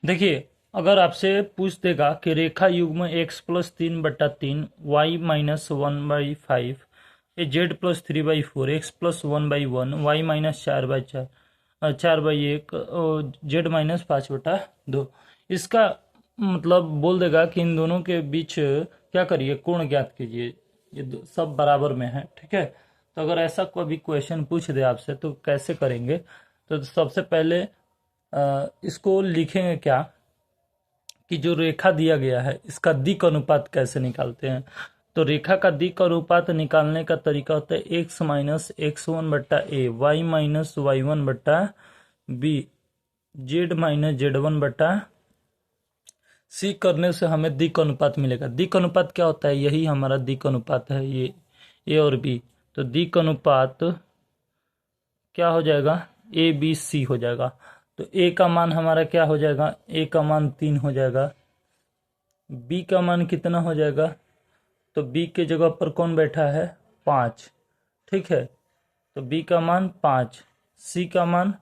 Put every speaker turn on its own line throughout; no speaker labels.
देखिए, अगर आपसे पूछ देगा कि रेखा युग्म x+3/3 y-1/5 z+3/4 x+1/1 y-4/4 4/1 z-5/2, इसका मतलब बोल देगा कि इन दोनों के बीच क्या करिए, कोण ज्ञात कीजिए। ये सब बराबर में है, ठीक है। तो अगर ऐसा कोई भी क्वेश्चन पूछ दे आपसे तो कैसे करेंगे? तो सबसे पहले इसको लिखेंगे क्या कि जो रेखा दिया गया है इसका दिक् अनुपात कैसे निकालते हैं। तो रेखा का दिक् अनुपात निकालने का तरीका होता है x-x1/a y-y1/b z-z1/c करने से हमें दिक् अनुपात मिलेगा। दिक् अनुपात क्या होता है? यही हमारा दिक् अनुपात है, ये ए और बी। तो दिक् अनुपात क्या हो जाएगा? ए बी सी हो जाएगा। तो ए का मान हमारा क्या हो जाएगा? ए का मान 3 हो जाएगा। बी का मान कितना हो जाएगा? तो बी के जगह पर कौन बैठा है? 5, ठीक है। तो बी का मान 5, सी का मान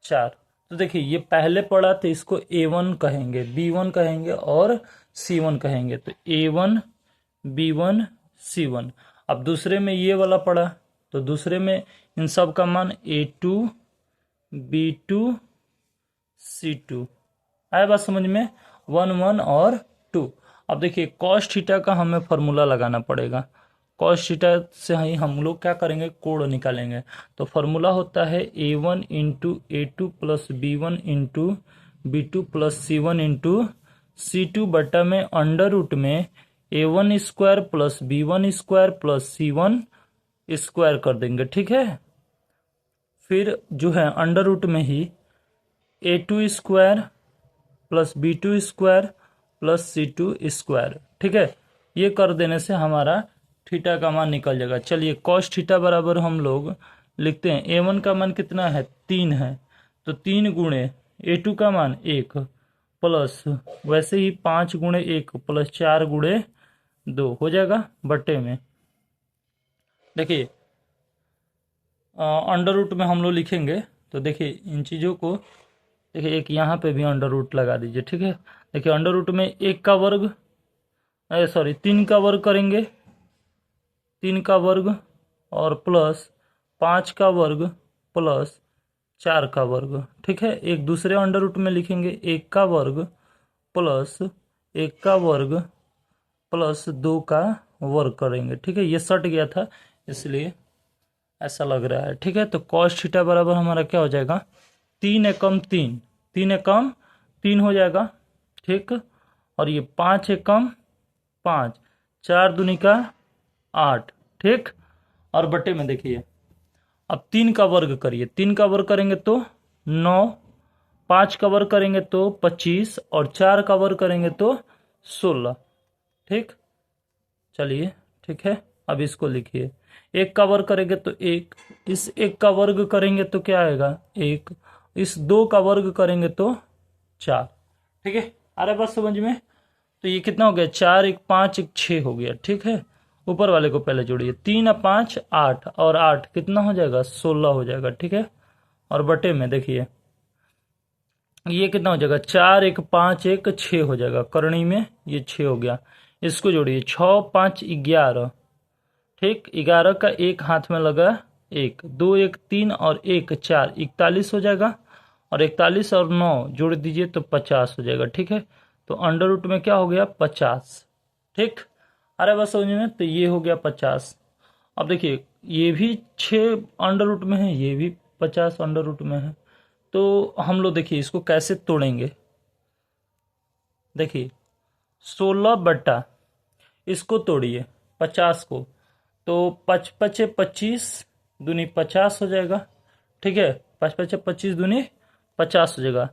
4। तो देखिए, ये पहले पढ़ा तो इसको A1 कहेंगे, B1 कहेंगे और C1 कहेंगे। तो A1 B1 C1। अब दूसरे में ये वाला पढ़ा तो दूसरे में इन सब का मान A2 B2 C2। आया बात समझ में? 1 1 और 2। अब देखिए, कॉस थीटा का हमें फॉर्मूला लगाना पड़ेगा। कॉस थीटा से ही हम लोग क्या करेंगे? कोण निकालेंगे। तो फॉर्मूला होता है A1 into A2 plus B1 into B2 plus C1 into C2 बटा में अंडर रूट में A1 square plus B1 square plus C1 square कर देंगे, ठीक है। फिर जो है अंडर रूट में ही A2 square plus B2 square plus C2 square, ठीक है। ये कर देने से हमारा थीटा का मान निकल जाएगा। चलिए, कॉस थीटा बराबर हम लोग लिखते हैं, A1 का मान कितना है? 3 है। तो 3 गुणे A2 का मान 1 प्लस वैसे ही 5 गुणे 1 प्लस 4 गुणे 2 हो जाएगा बटे में। देखिए, अंडर रूट में हम लोग लिखेंगे तो देखिए इन चीज़ों को, देखिए एक यहाँ पे भी अंडर रूट लगा दीजिए, ठीक है। देखिए अंडर रूट में 1 का वर्ग, सॉरी 3 का वर्ग करेंगे, 3 का वर्ग और प्लस 5 का वर्ग प्लस 4 का वर्ग, ठीक है। एक दूसरे अंडर रूट में लिखेंगे 1 का वर्ग प्लस 1 का वर्ग प्लस 2 का वर्ग करेंगे, ठीक है। ये सट गया था इसलिए ऐसा लग रहा है, ठीक है। तो कॉस थीटा बराबर हमारा क्या हो जाएगा? 3 एकम 3, 3 एकम 3 हो जाएगा, ठीक। और ये 5 एकम 5, 4 दूनी का 8, ठीक। और बटे में देखिए, अब 3 का वर्ग करिए, 3 का वर्ग करेंगे तो 9, 5 का वर्ग करेंगे तो 25 और 4 का वर्ग करेंगे तो 16, ठीक। चलिए, ठीक है। अब इसको लिखिए, 1 का वर्ग करेंगे तो 1, इस 1 का वर्ग करेंगे तो क्या आएगा? 1, इस 2 का वर्ग करेंगे तो 4, ठीक है। अरे बस समझ में। तो ये कितना हो गया? 4 1 5 1 6 हो गया, ठीक है। ऊपर वाले को पहले जोड़िए, 3 और 5 8 और 8 कितना हो जाएगा? 16 हो जाएगा, ठीक है। और बटे में देखिए ये कितना हो जाएगा? 4 1 5 1 6 हो जाएगा, करणी में ये 6 हो गया। इसको जोड़िए, 6 5 11, ठीक। 11 का 1 हाथ में लगा, 1 2 1 3 और 1 4, 41 हो जाएगा। और 41 और 9 जोड़ दीजिए तो 50 हो जाएगा, ठीक है। तो अंडर रूट में क्या हो गया? 50, ठीक। अरे बस समझ में। तो ये हो गया 50। अब देखिए, ये भी 6 अंडर रूट में है, ये भी 50 अंडर रूट में है। तो हम लोग देखिए इसको कैसे तोड़ेंगे। देखिए 16 बटा, इसको तोड़िए 50 को, तो 5 पचे 25 दूनी 50 हो जाएगा, ठीक है। 5 पचे 25 दूनी 50 हो जाएगा।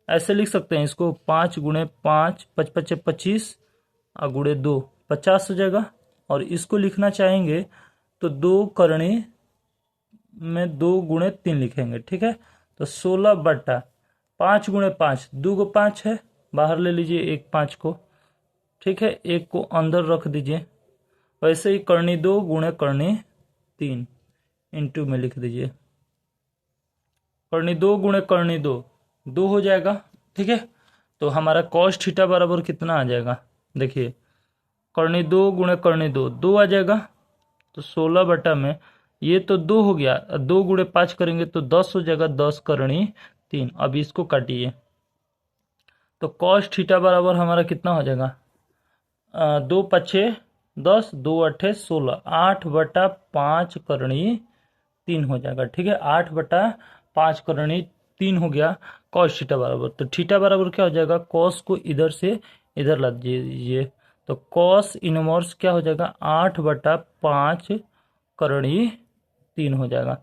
ऐसे लिख सकते हैं इसको, 5 गुणे 5 5 पचे 25 और गुणे 2 50 हो जाएगा। और इसको लिखना चाहेंगे तो 2 करणी में 2 गुणे 3 लिखेंगे, ठीक है। तो 16 बटा 5 गुणे 5, 2 को 5 है, बाहर ले लीजिए 1 5 को, ठीक है। 1 को अंदर रख दीजिए। वैसे ही करनी 2 गुणे करनी 3 इंटू में लिख दीजिए। करनी 2 गुणे करनी 2, 2 हो जाएगा। ठीक है। तो हमारा कॉस थीटा बराबर कितना आ जाएगा, देखिए करनी 2 गुणे करनी 2, 2 आ जाएगा। तो 16 बटा में ये तो 2 हो गया, 2 गुणे 5 करेंगे तो 10 हो जाएगा, 10 करनी 3। अब इसको काटिए तो कॉस थीटा बराबर हमारा कितना हो जाएगा, 2 पछे 10, 2 अठे 16, 8/5 करनी 3 हो जाएगा। ठीक है, 8/5 करनी 3 हो गया कॉस थीटा बराबर। तो थीटा बराबर क्या हो जाएगा, कॉस को इधर से इधर ला दीजिए तो कॉस इनवर्स क्या हो जाएगा, 8/5 करनी 3 हो जाएगा।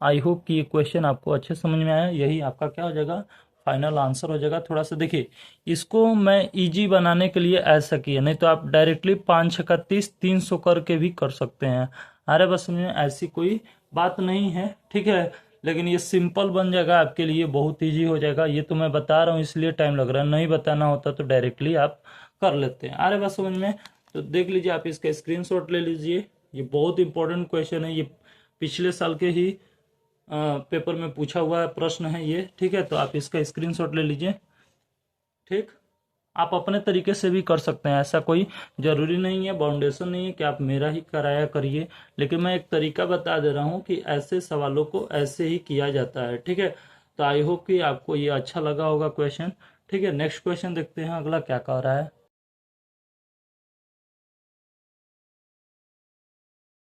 आई होप कि ये क्वेश्चन आपको अच्छे समझ में आया। यही आपका क्या हो जाएगा, फाइनल आंसर हो जाएगा। थोड़ा सा देखिए, इसको मैं इजी बनाने के लिए ऐसा किया, नहीं तो आप डायरेक्टली 5 छक्का 30, 300 करके भी कर सकते हैं। अरे बस में ऐसी कोई बात नहीं है, ठीक है। लेकिन ये सिंपल बन जाएगा आपके लिए, बहुत इजी हो जाएगा। ये तो मैं बता रहा हूँ इसलिए टाइम लग रहा है, नहीं बताना होता तो डायरेक्टली आप कर लेते हैं। अरे बस समझ में, तो देख लीजिए, आप इसका स्क्रीनशॉट ले लीजिए। ये बहुत इंपॉर्टेंट क्वेश्चन है, ये पिछले साल के ही पेपर में पूछा हुआ प्रश्न है ये, ठीक है। तो आप इसका स्क्रीनशॉट ले लीजिए, ठीक। आप अपने तरीके से भी कर सकते हैं, ऐसा कोई जरूरी नहीं है, बाउंडेशन नहीं है कि आप मेरा ही कराया करिए। लेकिन मैं एक तरीका बता दे रहा हूँ कि ऐसे सवालों को ऐसे ही किया जाता है, ठीक है। तो आई होप कि आपको ये अच्छा लगा होगा क्वेश्चन, ठीक है। नेक्स्ट क्वेश्चन देखते हैं अगला क्या कह रहा है।